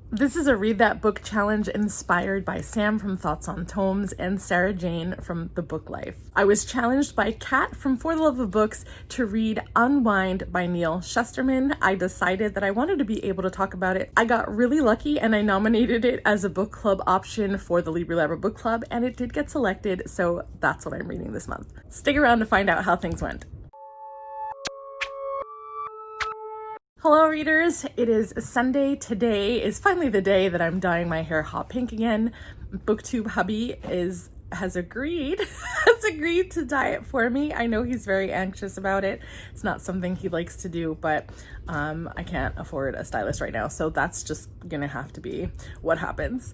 This is a Read That Book challenge inspired by Sam from Thoughts on Tomes and Sarah Jane from The Book Life. I was challenged by Kat from For the Love of Books to read Unwind by Neal Shusterman. I decided that I wanted to be able to talk about it. I got really lucky and I nominated it as a book club option for the Libri Labra book club, and it did get selected, so that's what I'm reading this month. Stick around to find out how things went. Hello readers, it is Sunday. Today is finally the day that I'm dyeing my hair hot pink again. Booktube hubby has agreed to dye it for me. I know he's very anxious about it. It's not something he likes to do, but I can't afford a stylist right now, so that's just gonna have to be what happens.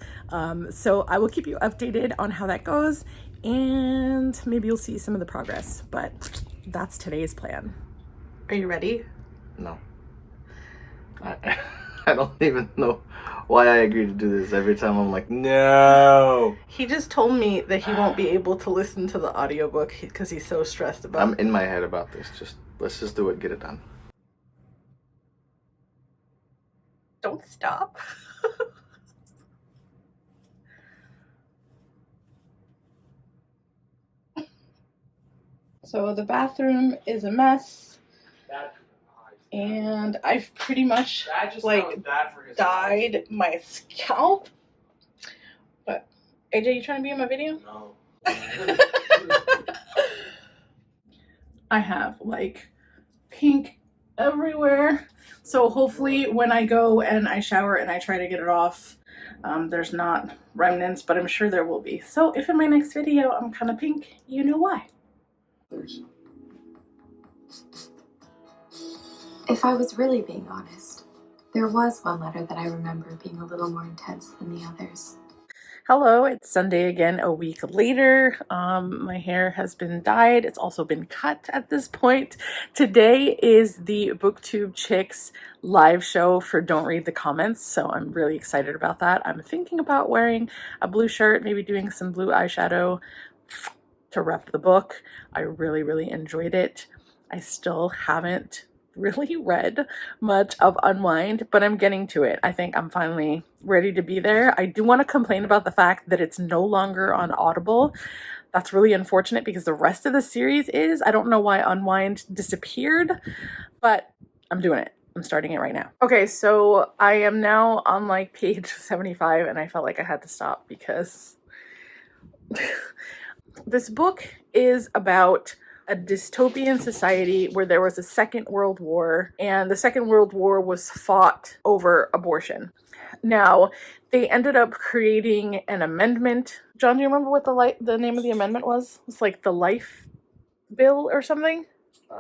So I will keep you updated on how that goes, and maybe you'll see some of the progress, but that's today's plan. Are you ready? No. I don't even know why I agreed to do this. Every time I'm like, no. He just told me that he won't be able to listen to the audiobook because he's so stressed about it. I'm in my head about this. Let's just do it, get it done. Don't stop. So the bathroom is a mess. And I've pretty much like dyed my scalp. But AJ, you trying to be in my video? No. I have like pink everywhere. So hopefully when I go and I shower and I try to get it off, there's not remnants, but I'm sure there will be. So if in my next video I'm kind of pink, you know why. If I was really being honest, there was one letter that I remember being a little more intense than the others. Hello, it's Sunday again, a week later. My hair has been dyed. It's also been cut at this point. Today is the BookTube Chicks live show for Don't Read the Comments, so I'm really excited about that. I'm thinking about wearing a blue shirt, maybe doing some blue eyeshadow to rep the book. I really enjoyed it. I still haven't really read much of Unwind, but I'm getting to it. I think I'm finally ready to be there. I do want to complain about the fact that it's no longer on Audible. That's really unfortunate because the rest of the series is. I don't know why Unwind disappeared, but I'm doing it. I'm starting it right now. Okay, so I am now on like page 75 and I felt like I had to stop because this book is about a dystopian society where there was a Second World War, and the Second World War was fought over abortion. Now, they ended up creating an amendment. John, do you remember what the name of the amendment was? It's like the Life Bill or something? I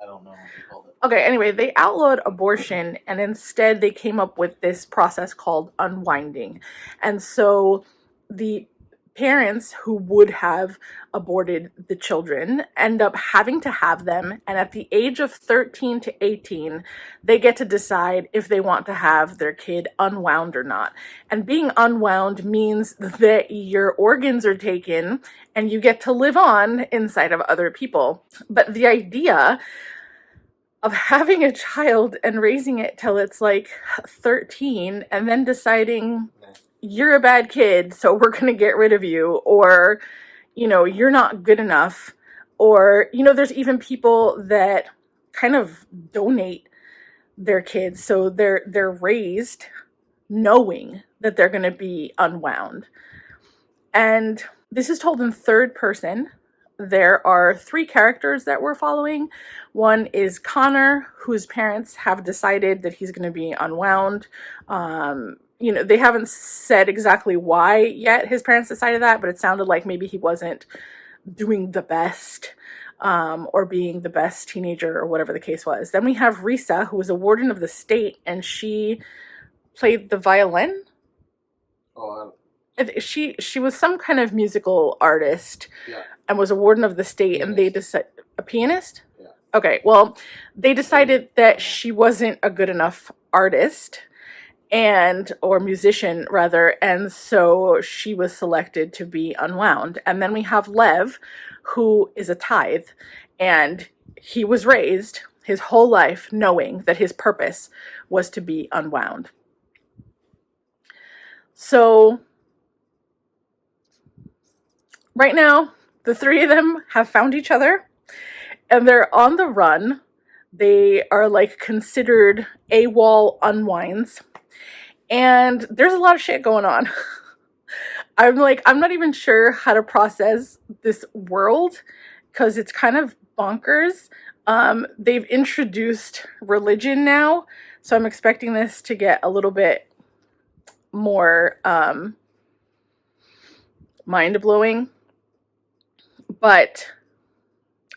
don't know what you called it. Okay, anyway, they outlawed abortion, and instead they came up with this process called unwinding. And so the parents who would have aborted the children end up having to have them, and at the age of 13 to 18 they get to decide if they want to have their kid unwound or not. And being unwound means that your organs are taken and you get to live on inside of other people. But the idea of having a child and raising it till it's like 13 and then deciding you're a bad kid, so we're going to get rid of you, or, you know, you're not good enough, or, you know, there's even people that kind of donate their kids, so they're raised knowing that they're going to be unwound. And this is told in third person. There are three characters that we're following. One is Connor, whose parents have decided that he's going to be unwound. You know, they haven't said exactly why yet his parents decided that, but it sounded like maybe he wasn't doing the best, or being the best teenager, or whatever the case was. Then we have Risa, who was a warden of the state, and she played the violin. She was some kind of musical artist, yeah, and was a warden of the state, pianist. And they decided, a pianist? Yeah. Okay, well, they decided that she wasn't a good enough artist, or musician rather, and so she was selected to be unwound. And then we have Lev, who is a tithe, and he was raised his whole life knowing that his purpose was to be unwound. So right now, the three of them have found each other and they're on the run. They are like considered AWOL unwinds. And there's a lot of shit going on. I'm not even sure how to process this world because it's kind of bonkers. They've introduced religion now, so I'm expecting this to get a little bit more mind-blowing. But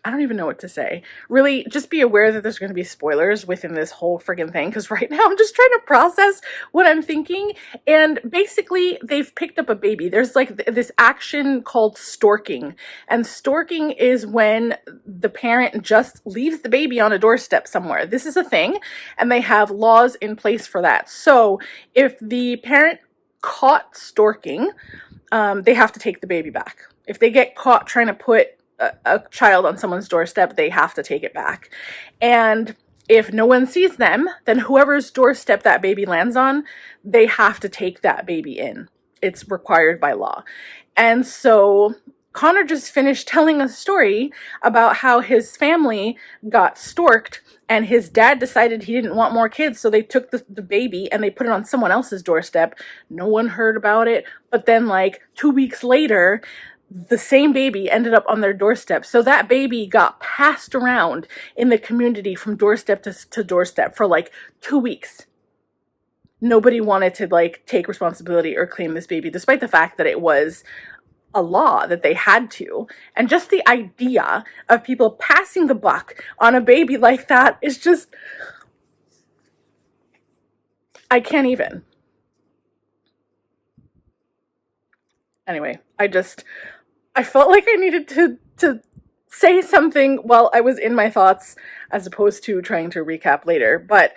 I don't even know what to say. Really, just be aware that there's going to be spoilers within this whole friggin' thing, because right now I'm just trying to process what I'm thinking. And basically, they've picked up a baby. There's like this action called storking. And storking is when the parent just leaves the baby on a doorstep somewhere. This is a thing, and they have laws in place for that. So if the parent caught storking, they have to take the baby back. If they get caught trying to put a child on someone's doorstep, they have to take it back. And if no one sees them, then whoever's doorstep that baby lands on, they have to take that baby in. It's required by law. And so Connor just finished telling a story about how his family got storked and his dad decided he didn't want more kids, so they took the baby and they put it on someone else's doorstep. No one heard about it. But then like 2 weeks later, the same baby ended up on their doorstep. So that baby got passed around in the community from doorstep to doorstep for like 2 weeks. Nobody wanted to like take responsibility or claim this baby, despite the fact that it was a law that they had to. And just the idea of people passing the buck on a baby like that is just, I can't even. Anyway, I felt like I needed to say something while I was in my thoughts as opposed to trying to recap later. But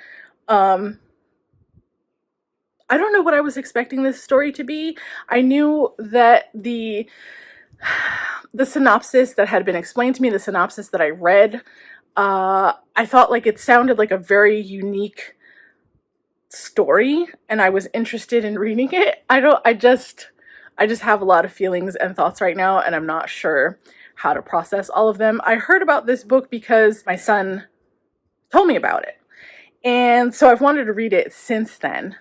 I don't know what I was expecting this story to be. I knew that the synopsis that had been explained to me, the synopsis that I read, I thought like it sounded like a very unique story, and I was interested in reading it. I just have a lot of feelings and thoughts right now, and I'm not sure how to process all of them. I heard about this book because my son told me about it. And so I've wanted to read it since then.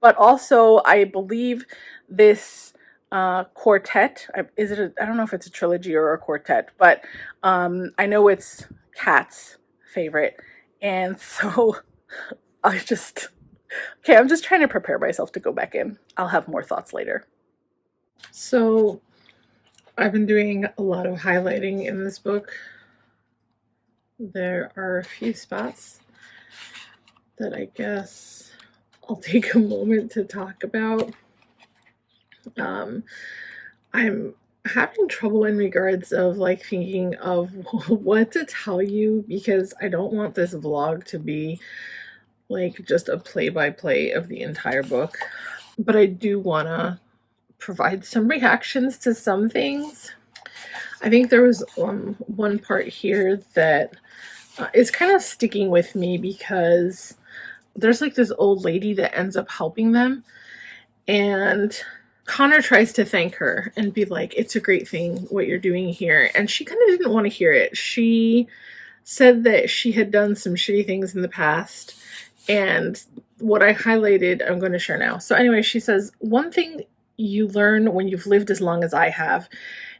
But also, I believe this quartet, I don't know if it's a trilogy or a quartet, but I know it's Kat's favorite. And so I'm just trying to prepare myself to go back in. I'll have more thoughts later. So I've been doing a lot of highlighting in this book. There are a few spots that I guess I'll take a moment to talk about. I'm having trouble in regards of like thinking of what to tell you, because I don't want this vlog to be like just a play-by-play of the entire book, but I do want to provide some reactions to some things. I think there was one part here that is kind of sticking with me, because there's like this old lady that ends up helping them, and Connor tries to thank her and be like, it's a great thing what you're doing here. And she kind of didn't want to hear it. She said that she had done some shitty things in the past, and what I highlighted, I'm going to share now. So anyway, she says, one thing you learn when you've lived as long as I have,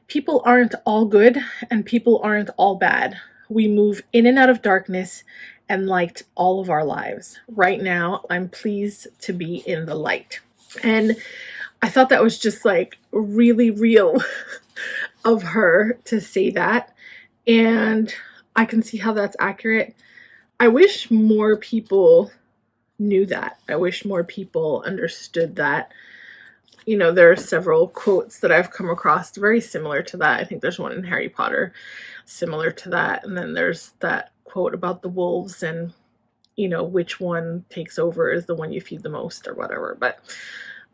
people aren't all good and people aren't all bad. We move in and out of darkness and light all of our lives. Right now, I'm pleased to be in the light. And I thought that was just like really real of her to say that. And I can see how that's accurate. I wish more people knew that. I wish more people understood that. You know, there are several quotes that I've come across very similar to that. I think there's one in Harry Potter similar to that. And then there's that quote about the wolves and, you know, which one takes over is the one you feed the most or whatever. But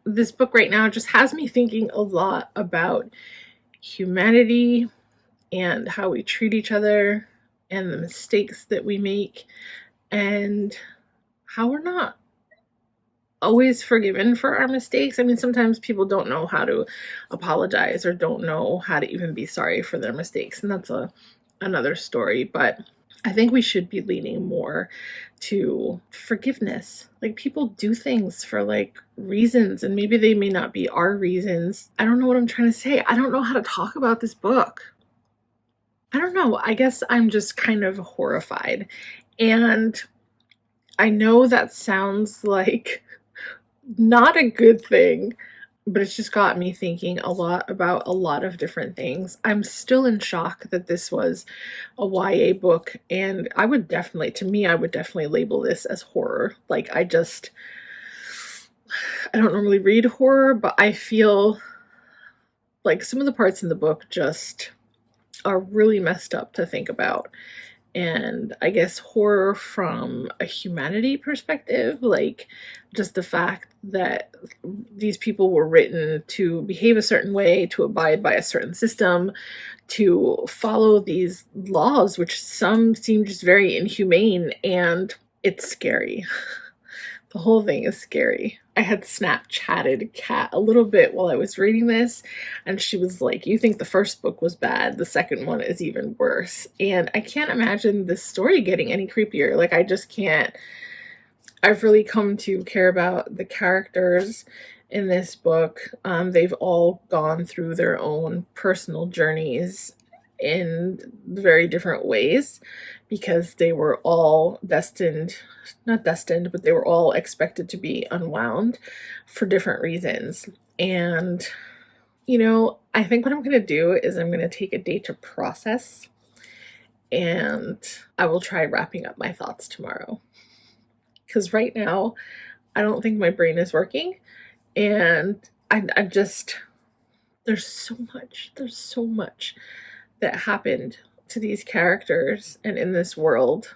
this book right now just has me thinking a lot about humanity and how we treat each other and the mistakes that we make and how we're not always forgiven for our mistakes. I mean, sometimes people don't know how to apologize or don't know how to even be sorry for their mistakes, and that's another story. But I think we should be leaning more to forgiveness. Like, people do things for like reasons, and maybe they may not be our reasons. I don't know what I'm trying to say. I don't know how to talk about this book. I don't know. I guess I'm just kind of horrified. And I know that sounds like not a good thing, but it's just got me thinking a lot about a lot of different things. I'm still in shock that this was a YA book, and I would definitely label this as horror. Like, I don't normally read horror, but I feel like some of the parts in the book just are really messed up to think about. And I guess horror from a humanity perspective, like just the fact that these people were written to behave a certain way, to abide by a certain system, to follow these laws, which some seem just very inhumane, and it's scary. The whole thing is scary. I had Snapchatted Kat a little bit while I was reading this, and she was like, you think the first book was bad, the second one is even worse. And I can't imagine this story getting any creepier. Like, I just can't. I've really come to care about the characters in this book. They've all gone through their own personal journeys in very different ways, because they were all not destined, but they were all expected to be unwound for different reasons. And, I think what I'm going to do is I'm going to take a day to process, and I will try wrapping up my thoughts tomorrow. Because right now, I don't think my brain is working, and I'm just, there's so much that happened to these characters and in this world,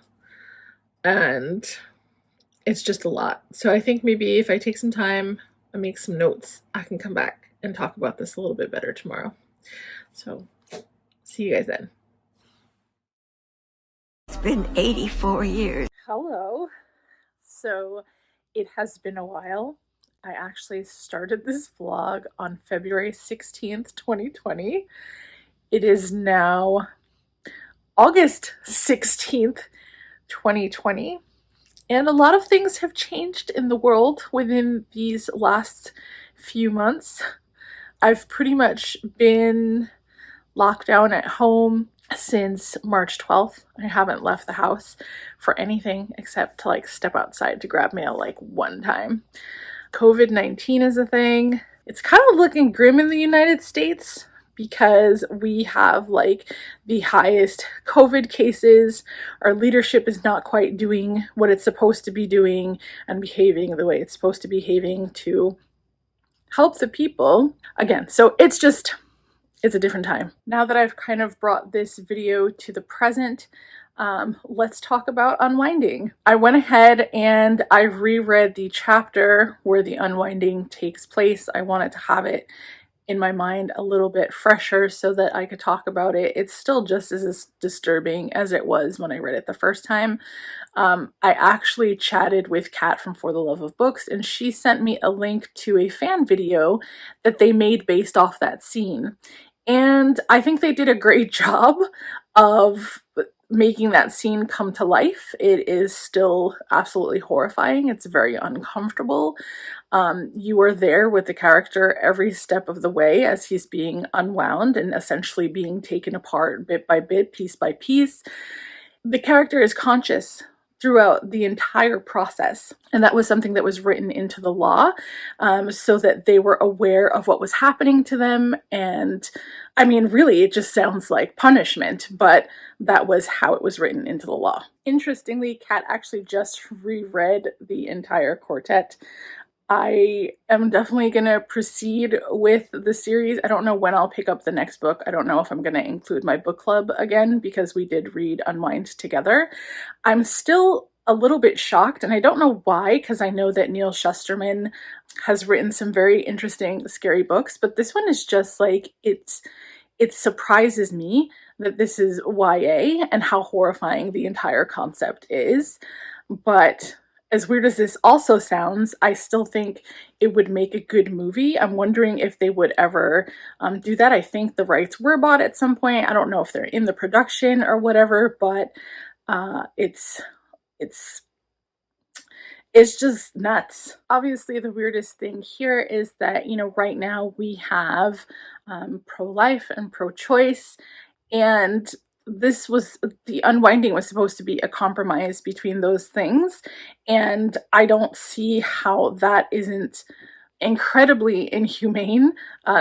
and it's just a lot. So I think maybe if I take some time and make some notes, I can come back and talk about this a little bit better tomorrow. So see you guys then. It's been 84 years. Hello. So it has been a while. I actually started this vlog on February 16th, 2020. It is now August 16th, 2020. And a lot of things have changed in the world within these last few months. I've pretty much been locked down at home since March 12th. I haven't left the house for anything except to like step outside to grab mail like one time. COVID-19 is a thing. It's kind of looking grim in the United States because we have like the highest COVID cases. Our leadership is not quite doing what it's supposed to be doing and behaving the way it's supposed to be behaving to help the people. Again, so it's a different time. Now that I've kind of brought this video to the present, let's talk about unwinding. I went ahead and I reread the chapter where the unwinding takes place. I wanted to have it in my mind a little bit fresher so that I could talk about it. It's still just as disturbing as it was when I read it the first time. I actually chatted with Kat from For the Love of Books, and she sent me a link to a fan video that they made based off that scene. And I think they did a great job of making that scene come to life. It is still absolutely horrifying. It's very uncomfortable. You are there with the character every step of the way as he's being unwound and essentially being taken apart bit by bit, piece by piece. The character is conscious throughout the entire process. And that was something that was written into the law, so that they were aware of what was happening to them. And I mean, really, it just sounds like punishment, but that was how it was written into the law. Interestingly, Kat actually just reread the entire quartet. I am definitely going to proceed with the series. I don't know when I'll pick up the next book. I don't know if I'm going to include my book club again because we did read Unwind together. I'm still a little bit shocked, and I don't know why, because I know that Neal Shusterman has written some very interesting, scary books, but this one is just like, it surprises me that this is YA and how horrifying the entire concept is. But As weird as this also sounds, I still think it would make a good movie. I'm wondering if they would ever do that. I think the rights were bought at some point. I don't know if they're in the production or whatever, but it's just nuts. Obviously, the weirdest thing here is that, you know, right now we have pro-life and pro-choice, and the unwinding was supposed to be a compromise between those things, and I don't see how that isn't incredibly inhumane.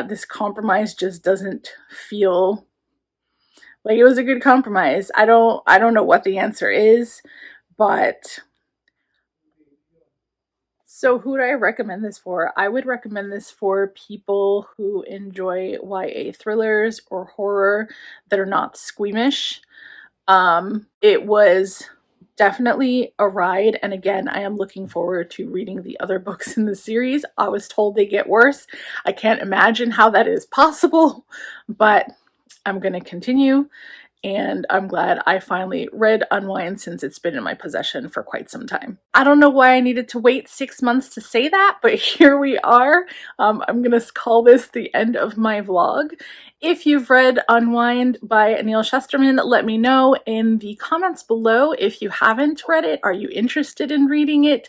This compromise just doesn't feel like it was a good compromise. I don't know what the answer is, but so who would I recommend this for? I would recommend this for people who enjoy YA thrillers or horror that are not squeamish. It was definitely a ride, and again, I am looking forward to reading the other books in the series. I was told they get worse. I can't imagine how that is possible, but I'm going to continue. And I'm glad I finally read Unwind since it's been in my possession for quite some time. I don't know why I needed to wait 6 months to say that, but here we are. I'm gonna call this the end of my vlog. If you've read Unwind by Neal Shusterman, let me know in the comments below. If you haven't read it, are you interested in reading it?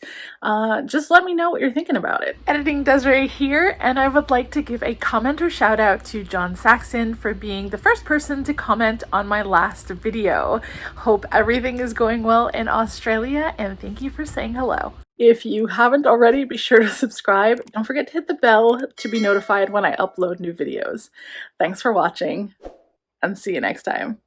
Just let me know what you're thinking about it. Editing Desirai here, and I would like to give a comment or shout out to John Saxon for being the first person to comment on my last video. Hope everything is going well in Australia, and thank you for saying hello. If you haven't already, be sure to subscribe. Don't forget to hit the bell to be notified when I upload new videos. Thanks for watching, and see you next time.